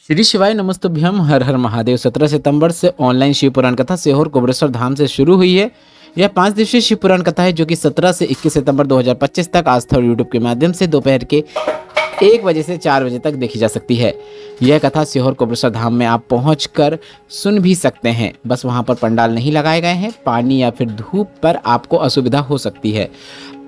श्री शिवाय नमस्तुभ्यम। हर हर महादेव। 17 सितंबर से ऑनलाइन शिव पुराण कथा सीहोर कोबरेश्वर धाम से शुरू हुई है। यह 5 दिवसीय शिव पुराण कथा है जो कि 17 से 21 सितंबर 2025 तक आस्था और यूट्यूब के माध्यम से दोपहर के 1 बजे से 4 बजे तक देखी जा सकती है। यह कथा सीहोर कोबरेश्वर धाम में आप पहुंचकर सुन भी सकते हैं। बस वहां पर पंडाल नहीं लगाए गए हैं। पानी या फिर धूप पर आपको असुविधा हो सकती है।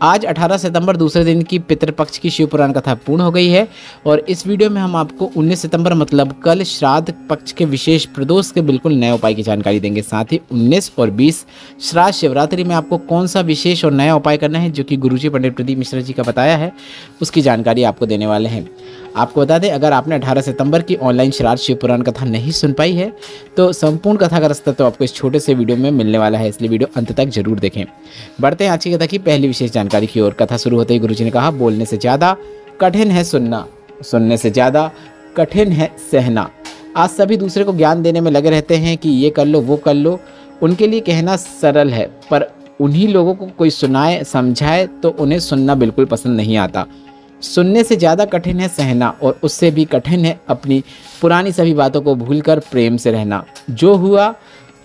आज 18 सितंबर दूसरे दिन की पितृपक्ष की शिव पुराण कथा पूर्ण हो गई है और इस वीडियो में हम आपको 19 सितंबर मतलब कल श्राद्ध पक्ष के विशेष प्रदोष के बिल्कुल नए उपाय की जानकारी देंगे। साथ ही 19 और 20 श्राद्ध शिवरात्रि में आपको कौन सा विशेष और नया उपाय करना है जो कि गुरुजी पंडित प्रदीप मिश्रा जी का बताया है, उसकी जानकारी आपको देने वाले हैं। आपको बता दें, अगर आपने 18 सितंबर की ऑनलाइन श्राद्ध शिव पुराण कथा नहीं सुन पाई है तो संपूर्ण कथा का रास्ता तो आपको इस छोटे से वीडियो में मिलने वाला है, इसलिए वीडियो अंत तक जरूर देखें। बढ़ते हैं आज की कथा की पहली विशेष जानकारी की ओर। कथा शुरू होते ही गुरुजी ने कहा, बोलने से ज़्यादा कठिन है सुनना, सुनने से ज़्यादा कठिन है सहना। आज सभी दूसरे को ज्ञान देने में लगे रहते हैं कि ये कर लो वो कर लो। उनके लिए कहना सरल है, पर उन्हीं लोगों को कोई सुनाए समझाए तो उन्हें सुनना बिल्कुल पसंद नहीं आता। सुनने से ज़्यादा कठिन है सहना, और उससे भी कठिन है अपनी पुरानी सभी बातों को भूलकर प्रेम से रहना। जो हुआ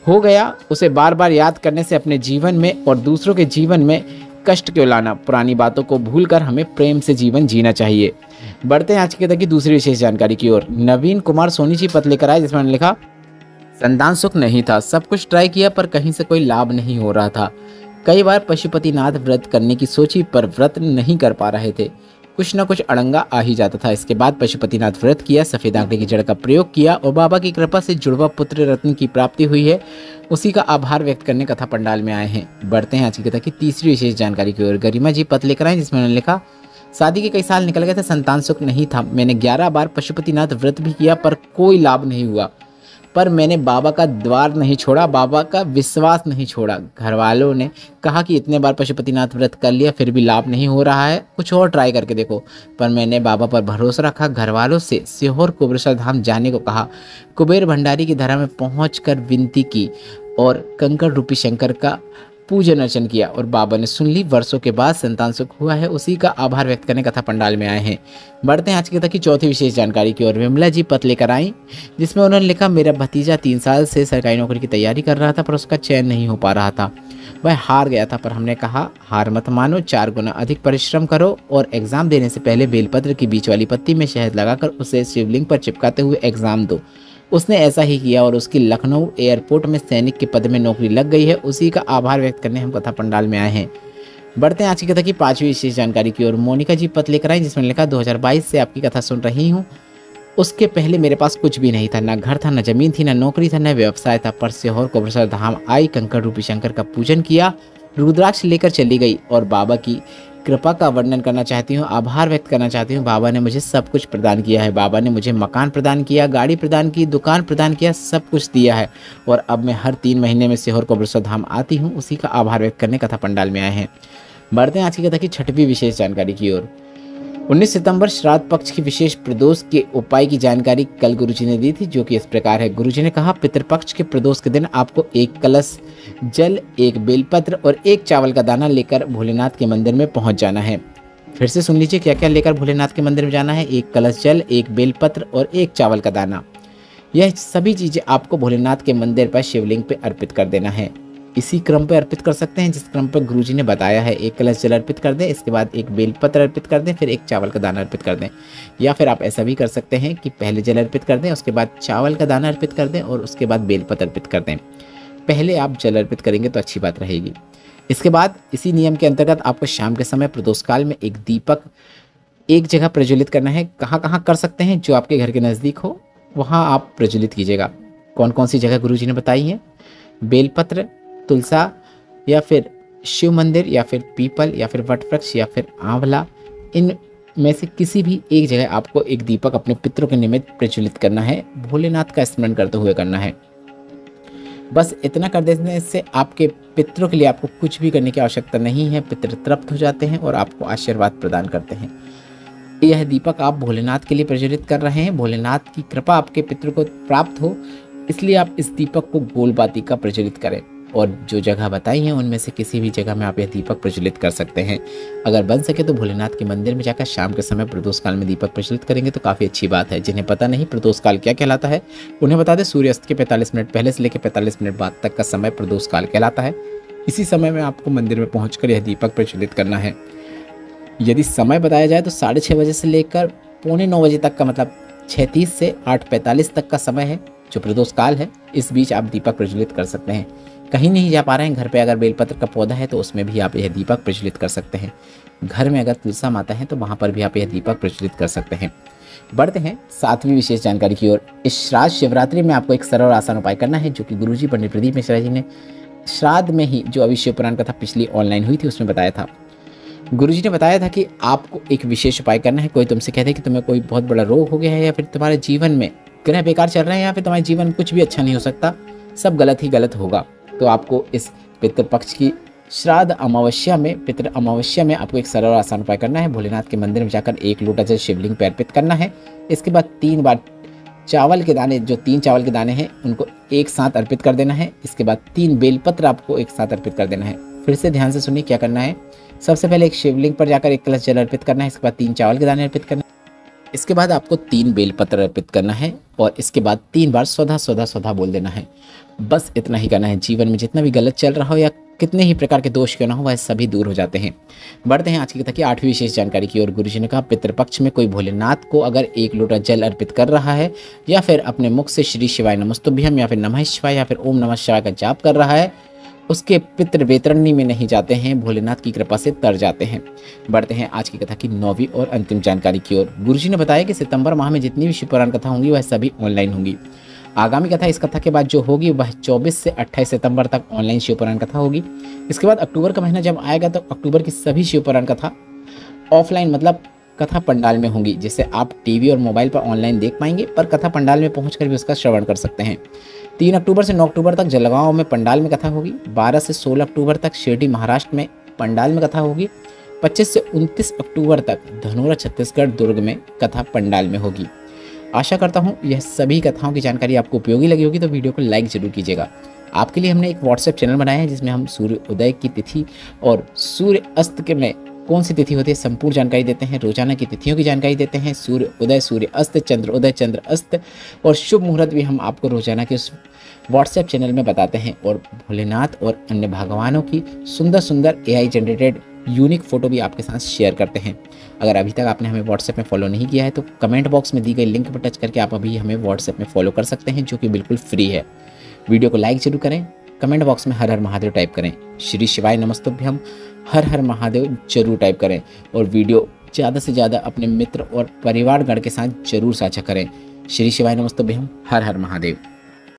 हो गया, उसे बार बार याद करने से अपने जीवन में और दूसरों के जीवन में कष्ट क्यों लाना। पुरानी बातों को भूलकर हमें प्रेम से जीवन जीना चाहिए। बढ़ते हैं आज की कथा की दूसरी विशेष जानकारी की ओर। नवीन कुमार सोनी जी पत्र लेकर आए जिसमें उन्होंने लिखा, संतान सुख नहीं था, सब कुछ ट्राई किया पर कहीं से कोई लाभ नहीं हो रहा था। कई बार पशुपतिनाथ व्रत करने की सोची पर व्रत नहीं कर पा रहे थे। कुछ न कुछ अड़ंगा आ ही जाता था। इसके बाद पशुपतिनाथ व्रत किया, सफ़ेद आंकड़े की जड़ का प्रयोग किया और बाबा की कृपा से जुड़वा पुत्र रत्न की प्राप्ति हुई है। उसी का आभार व्यक्त करने कथा पंडाल में आए हैं। बढ़ते हैं आज की कथा की तीसरी विशेष जानकारी की ओर। गरिमा जी पत्र लेकर आए जिसमें उन्होंने लिखा, शादी के कई साल निकल गए थे, संतान सुख नहीं था। मैंने 11 बार पशुपतिनाथ व्रत भी किया पर कोई लाभ नहीं हुआ। पर मैंने बाबा का द्वार नहीं छोड़ा, बाबा का विश्वास नहीं छोड़ा। घर वालों ने कहा कि इतने बार पशुपतिनाथ व्रत कर लिया फिर भी लाभ नहीं हो रहा है, कुछ और ट्राई करके देखो। पर मैंने बाबा पर भरोसा रखा। घर वालों से सीहोर कोबरेश्वर धाम जाने को कहा। कुबेर भंडारी की धरा में पहुंचकर विनती की और कंकड़ रूपी शंकर का पूजन अर्चन किया और बाबा ने सुन ली। वर्षों के बाद संतान सुख हुआ है, उसी का आभार व्यक्त करने कथा पंडाल में आए हैं। बढ़ते हैं आज की कथा की चौथी विशेष जानकारी की ओर। विमला जी पत्र लेकर आई जिसमें उन्होंने लिखा, मेरा भतीजा 3 साल से सरकारी नौकरी की तैयारी कर रहा था पर उसका चयन नहीं हो पा रहा था। वह हार गया था, पर हमने कहा हार मत मानो, 4 गुना अधिक परिश्रम करो और एग्जाम देने से पहले बेलपत्र की बीच वाली पत्ती में शहद लगाकर उसे शिवलिंग पर चिपकाते हुए एग्जाम दो। उसने ऐसा ही किया और उसकी लखनऊ एयरपोर्ट में सैनिक के पद में नौकरी लग गई है। उसी का आभार व्यक्त करने हम कथा पंडाल में आए हैं। बढ़ते हैं आज की कथा की 5वीं विशेष जानकारी की ओर। मोनिका जी पत्र लेकर आई जिसमें लिखा, 2022 से आपकी कथा सुन रही हूँ। उसके पहले मेरे पास कुछ भी नहीं था, ना घर था, ना जमीन थी, ना नौकरी था, न व्यवसाय था। पर सीहोर कोबरेश्वर धाम आई, कंकड़ रूपी शंकर का पूजन किया, रुद्राक्ष लेकर चली गई और बाबा की कृपा का वर्णन करना चाहती हूँ, आभार व्यक्त करना चाहती हूँ। बाबा ने मुझे सब कुछ प्रदान किया है। बाबा ने मुझे मकान प्रदान किया, गाड़ी प्रदान की, दुकान प्रदान किया, सब कुछ दिया है और अब मैं हर 3 महीने में सीहोर कोबरेश्वर धाम आती हूँ। उसी का आभार व्यक्त करने कथा पंडाल में आए हैं। बढ़ते हैं आज की कथा की 6वीं विशेष जानकारी की ओर। 19 सितंबर श्राद्ध पक्ष की विशेष प्रदोष के उपाय की जानकारी कल गुरुजी ने दी थी, जो कि इस प्रकार है। गुरुजी ने कहा, पितृपक्ष के प्रदोष के दिन आपको 1 कलश जल, 1 बेलपत्र और 1 चावल का दाना लेकर भोलेनाथ के मंदिर में पहुंच जाना है। फिर से सुन लीजिए क्या क्या लेकर भोलेनाथ के मंदिर में जाना है। 1 कलश जल, 1 बेलपत्र और 1 चावल का दाना। यह सभी चीज़ें आपको भोलेनाथ के मंदिर पर शिवलिंग पे अर्पित कर देना है। इसी क्रम पे अर्पित कर सकते हैं जिस क्रम पर गुरुजी ने बताया है। 1 कलश जल अर्पित कर दें, इसके बाद 1 बेलपत्र अर्पित कर दें, फिर 1 चावल का दाना अर्पित कर दें। या फिर आप ऐसा भी कर सकते हैं कि पहले जल अर्पित कर दें, उसके बाद चावल का दाना अर्पित कर दें और उसके बाद बेलपत्र अर्पित कर दें। पहले आप जल अर्पित करेंगे तो अच्छी बात रहेगी। इसके बाद इसी नियम के अंतर्गत आपको शाम के समय प्रदोष काल में एक दीपक एक जगह प्रज्वलित करना है। कहाँ कहाँ कर सकते हैं, जो आपके घर के नज़दीक हो वहाँ आप प्रज्वलित कीजिएगा। कौन कौन सी जगह गुरुजी ने बताई है? बेलपत्र, तुलसा या फिर शिव मंदिर या फिर पीपल या फिर वटवृक्ष या फिर आंवला, इन में से किसी भी एक जगह आपको एक दीपक अपने पितरों के निमित्त प्रज्वलित करना है। भोलेनाथ का स्मरण करते हुए करना है। बस इतना कर देने से आपके पितरों के लिए आपको कुछ भी करने की आवश्यकता नहीं है। पितर तृप्त हो जाते हैं और आपको आशीर्वाद प्रदान करते हैं। यह दीपक आप भोलेनाथ के लिए प्रज्वलित कर रहे हैं। भोलेनाथ की कृपा आपके पितरों को प्राप्त हो, इसलिए आप इस दीपक को गोल बाती का प्रज्वलित करें। और जो जगह बताई हैं उनमें से किसी भी जगह में आप यह दीपक प्रज्वलित कर सकते हैं। अगर बन सके तो भोलेनाथ के मंदिर में जाकर शाम के समय प्रदोष काल में दीपक प्रज्वलित करेंगे तो काफ़ी अच्छी बात है। जिन्हें पता नहीं प्रदोष काल क्या कहलाता है, उन्हें बता दें सूर्यास्त के 45 मिनट पहले से लेकर 45 मिनट बाद तक का समय प्रदोष काल कहलाता है। इसी समय में आपको मंदिर में पहुँच यह दीपक प्रज्वलित करना है। यदि समय बताया जाए तो 6:30 बजे से लेकर 8:45 बजे तक का, मतलब 6:30 से 8:45 तक का समय है जो प्रदोष काल है। इस बीच आप दीपक प्रज्वलित कर सकते हैं। कहीं नहीं जा पा रहे हैं, घर पे अगर बेलपत्र का पौधा है तो उसमें भी आप यह दीपक प्रज्वलित कर सकते हैं। घर में अगर तुलसा माता है तो वहाँ पर भी आप यह दीपक प्रज्वलित कर सकते हैं। बढ़ते हैं 7वीं विशेष जानकारी की ओर। इस श्राद्ध शिवरात्रि में आपको एक सरल और आसान उपाय करना है जो कि गुरुजी पंडित प्रदीप मिश्रा जी ने श्राद्ध में ही, जो अभी शिव पुराण कथा पिछली ऑनलाइन हुई थी उसमें बताया था। गुरुजी ने बताया था कि आपको एक विशेष उपाय करना है। कोई तुमसे कहते कि तुम्हें कोई बहुत बड़ा रोग हो गया है, या फिर तुम्हारे जीवन में ग्रह बेकार चल रहे हैं, या फिर तुम्हारे जीवन में कुछ भी अच्छा नहीं हो सकता, सब गलत ही गलत होगा, तो आपको इस पितृपक्ष की श्राद्ध अमावस्या में, पितृ अमावस्या में आपको एक सरल और आसान उपाय करना है। भोलेनाथ के मंदिर में जाकर 1 लोटा जल शिवलिंग पर अर्पित करना है। इसके बाद 3 बार चावल के दाने, जो 3 चावल के दाने हैं उनको एक साथ अर्पित कर देना है। इसके बाद 3 बेलपत्र आपको एक साथ अर्पित कर देना है। फिर से ध्यान से सुनिए क्या करना है। सबसे पहले एक शिवलिंग पर जाकर 1 कलश जल अर्पित करना है। इसके बाद 3 चावल के दाने अर्पित करना है। इसके बाद आपको 3 बेलपत्र अर्पित करना है और इसके बाद 3 बार स्वधा स्वधा स्वधा बोल देना है। बस इतना ही करना है। जीवन में जितना भी गलत चल रहा हो या कितने ही प्रकार के दोष क्यों ना हो, वह सभी दूर हो जाते हैं। बढ़ते हैं आज की कथा की 8वीं विशेष जानकारी की ओर। गुरुजी ने कहा पितृपक्ष में कोई भोलेनाथ को अगर 1 लोटा जल अर्पित कर रहा है, या फिर अपने मुख से श्री शिवाय नमस्तुभ्यम या फिर नमः शिवाय या फिर ओम नमः शिवाय का जाप कर रहा है, उसके पितृ वेतरणी में नहीं जाते हैं, भोलेनाथ की कृपा से तर जाते हैं। बढ़ते हैं आज की कथा की 9वीं और अंतिम जानकारी की ओर। गुरुजी ने बताया कि सितंबर माह में जितनी भी शिव पुराण कथा होंगी वह सभी ऑनलाइन होंगी। आगामी कथा इस कथा के बाद जो होगी वह 24 से 28 सितंबर तक ऑनलाइन शिव पुराण कथा होगी। इसके बाद अक्टूबर का महीना जब आएगा तो अक्टूबर की सभी शिव पुराण कथा ऑफलाइन, मतलब कथा पंडाल में होंगी, जिसे आप टीवी और मोबाइल पर ऑनलाइन देख पाएंगे, पर कथा पंडाल में पहुंचकर भी उसका श्रवण कर सकते हैं। 3 अक्टूबर से 9 अक्टूबर तक जलगांव में पंडाल में कथा होगी। 12 से 16 अक्टूबर तक शिरडी महाराष्ट्र में पंडाल में कथा होगी। 25 से 29 अक्टूबर तक धनोरा छत्तीसगढ़ दुर्ग में कथा पंडाल में होगी। आशा करता हूँ यह सभी कथाओं की जानकारी आपको उपयोगी लगी होगी, तो वीडियो को लाइक जरूर कीजिएगा। आपके लिए हमने एक व्हाट्सएप चैनल बनाया है जिसमें हम सूर्य उदय की तिथि और सूर्य अस्त के में कौन सी तिथि होती है संपूर्ण जानकारी देते हैं। रोजाना की तिथियों की जानकारी देते हैं। सूर्य उदय, सूर्य अस्त, चंद्र उदय, चंद्र अस्त और शुभ मुहूर्त भी हम आपको रोजाना के उस व्हाट्सएप चैनल में बताते हैं। और भोलेनाथ और अन्य भगवानों की सुंदर सुंदर AI जनरेटेड यूनिक फ़ोटो भी आपके साथ शेयर करते हैं। अगर अभी तक आपने हमें व्हाट्सएप में फॉलो नहीं किया है तो कमेंट बॉक्स में दी गई लिंक पर टच करके आप अभी हमें व्हाट्सएप में फॉलो कर सकते हैं, जो कि बिल्कुल फ्री है। वीडियो को लाइक जरूर करें, कमेंट बॉक्स में हर हर महादेव टाइप करें, श्री शिवाय नमस्तुभ्यम हर हर महादेव जरूर टाइप करें, और वीडियो ज़्यादा से ज़्यादा अपने मित्र और परिवारगण के साथ जरूर साझा करें। श्री शिवाय नमस्तुभ्यम हर हर महादेव।